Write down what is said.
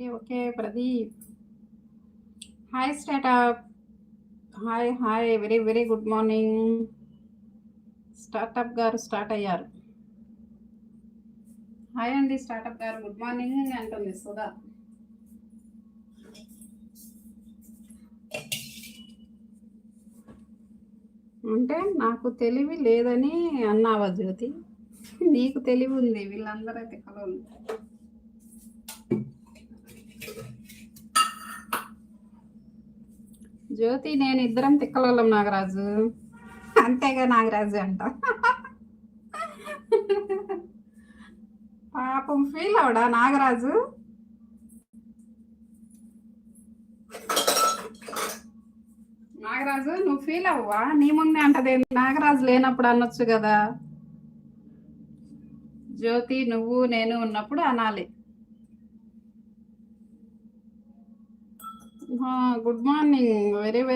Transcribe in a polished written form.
Okay. Okay. Pradeep. Hi startup. Hi. Hi. Very very good morning. Startup గారు start అయ్యారు. Hi అండి startup గారు. Good morning అంటుంది సుధా. అంటే నాకు తెలివి లేదని అన్నావా జ్యోతి? నీకు తెలివి ఉంది, వీళ్ళందరూ తిక్కలోళ్ళు. జ్యోతి నేను ఇద్దరం తిక్కలోళ్ళం నాగరాజు. అంతేగా నాగరాజు అంట. పాపం ఫీల్ అవడా నాగరాజు? నాగరాజు నువ్వు ఫీల్ అవ్వవా? నీ ముందే అంటది, నాగరాజు లేనప్పుడు అనొచ్చు కదా. జ్యోతి నువ్వు నేను ఉన్నప్పుడు అనాలి. Good morning. Very very